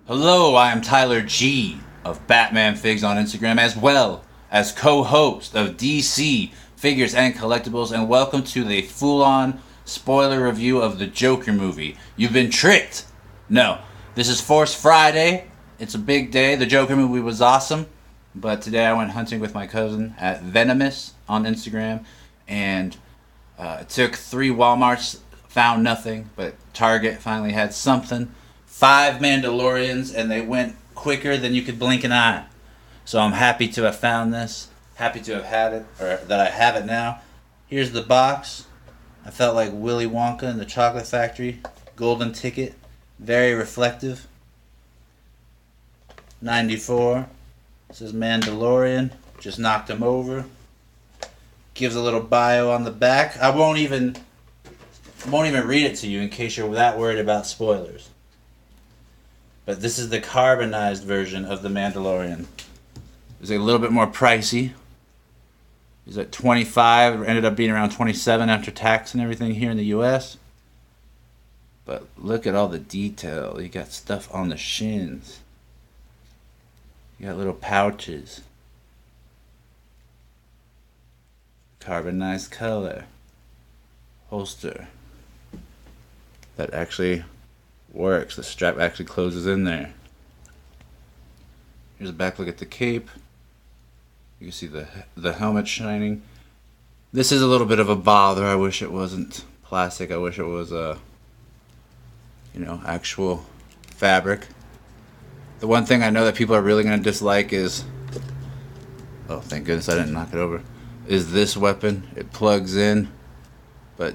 Hello, I am Tyler G of Batman Figs on Instagram, as well as co-host of DC Figures and Collectibles, and welcome to the full-on spoiler review of the Joker movie. You've been tricked! No, this is Force Friday. It's a big day. The Joker movie was awesome, but today I went hunting with my cousin at Venomous on Instagram, and it took 3 Walmarts, found nothing, but Target finally had something. 5 Mandalorians, and they went quicker than you could blink an eye. So I'm happy to have found this, happy to have had it, or that I have it now. Here's the box. I felt like Willy Wonka in the Chocolate Factory. Golden ticket, very reflective. 94. This is Mandalorian. Just knocked him over. Gives a little bio on the back. I won't even read it to you in case you're that worried about spoilers. But this is the carbonized version of the Mandalorian. It's a little bit more pricey. It's at 25. Ended up being around 27 after tax and everything here in the U.S. But look at all the detail. You got stuff on the shins. You got little pouches. Carbonized color. Holster. That actually works. The strap actually closes in there. Here's a back look at the cape. You can see the helmet shining. This is a little bit of a bother. I wish it wasn't plastic. I wish it was actual fabric. The one thing I know that people are really going to dislike is, oh thank goodness I didn't knock it over, is this weapon. It plugs in, but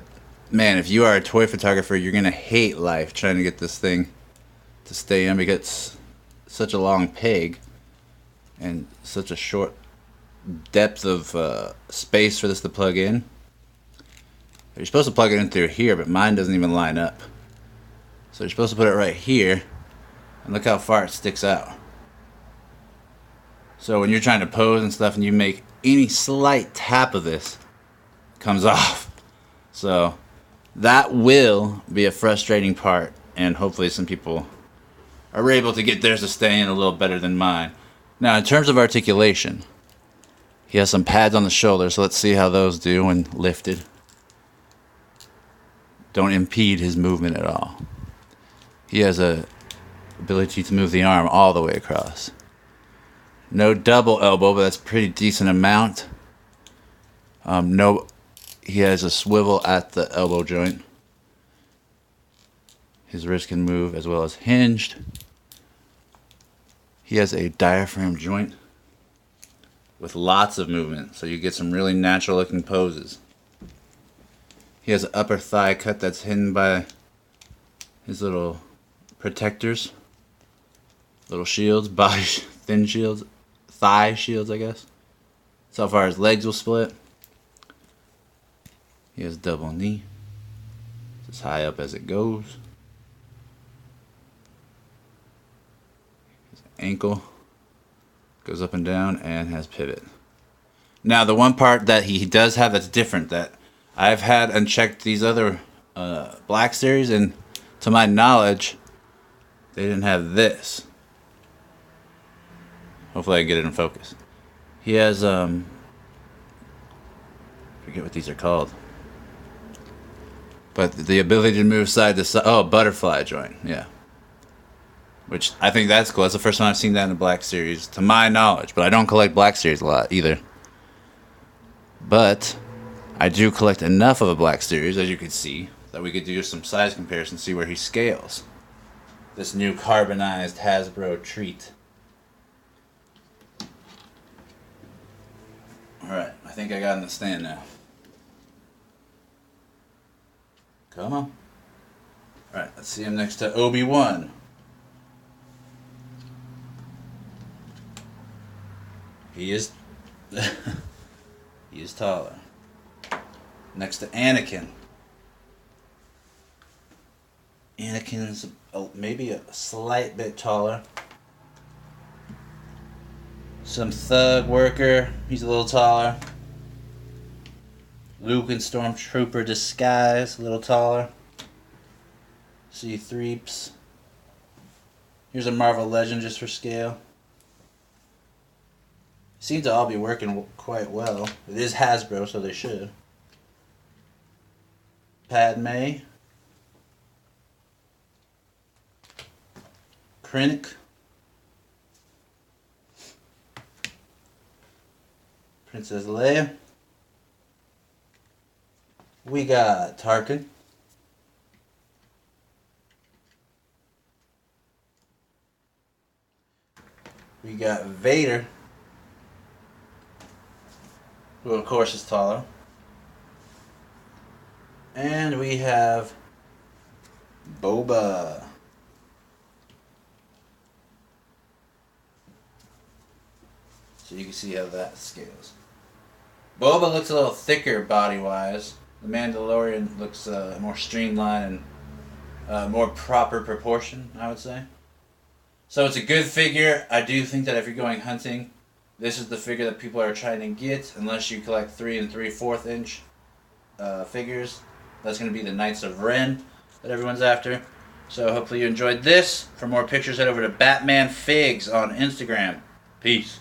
man, if you are a toy photographer, you're going to hate life trying to get this thing to stay in because it's such a long peg and such a short depth of space for this to plug in. You're supposed to plug it in through here, but mine doesn't even line up. So you're supposed to put it right here, and look how far it sticks out. So when you're trying to pose and stuff and you make any slight tap of this, it comes off. So that will be a frustrating part, and hopefully some people are able to get theirs to stay in a little better than mine. Now, in terms of articulation, he has some pads on the shoulder, so let's see how those do when lifted. Don't impede his movement at all. He has a ability to move the arm all the way across. No double elbow, but that's a pretty decent amount. He has a swivel at the elbow joint. His wrist can move as well as hinged. He has a diaphragm joint with lots of movement, so you get some really natural looking poses. He has an upper thigh cut that's hidden by his little protectors, little shields, body thin shields, thigh shields I guess. So far his legs will split. He has double knee. It's as high up as it goes. His ankle goes up and down and has pivot. Now the one part that he does have that's different, that I've had and checked these other Black Series, and to my knowledge they didn't have this. Hopefully I can get it in focus. He has forget what these are called. But the ability to move side to side. Oh, butterfly joint. Yeah. Which I think that's cool. That's the first time I've seen that in a Black Series, to my knowledge. But I don't collect Black Series a lot either. But I do collect enough of a Black Series, as you can see, that we could do some size comparison, see where he scales. This new carbonized Hasbro treat. Alright, I think I got in the stand now. Come on. Alright, let's see him next to Obi-Wan. He is he is taller. Next to Anakin. Anakin is maybe a slight bit taller. Some thug worker, he's a little taller. Luke in Stormtrooper disguise, a little taller. C-3PS. Here's a Marvel Legend just for scale. Seem to all be working quite well. It is Hasbro, so they should. Padme. Krennic. Princess Leia. We got Tarkin. We got Vader, who of course is taller. And we have Boba. So you can see how that scales. Boba looks a little thicker body-wise. The Mandalorian looks more streamlined and more proper proportion, I would say. So it's a good figure. I do think that if you're going hunting, this is the figure that people are trying to get, unless you collect 3 3/4 inch figures. That's going to be the Knights of Ren that everyone's after. So hopefully you enjoyed this. For more pictures, head over to Batman Figs on Instagram. Peace.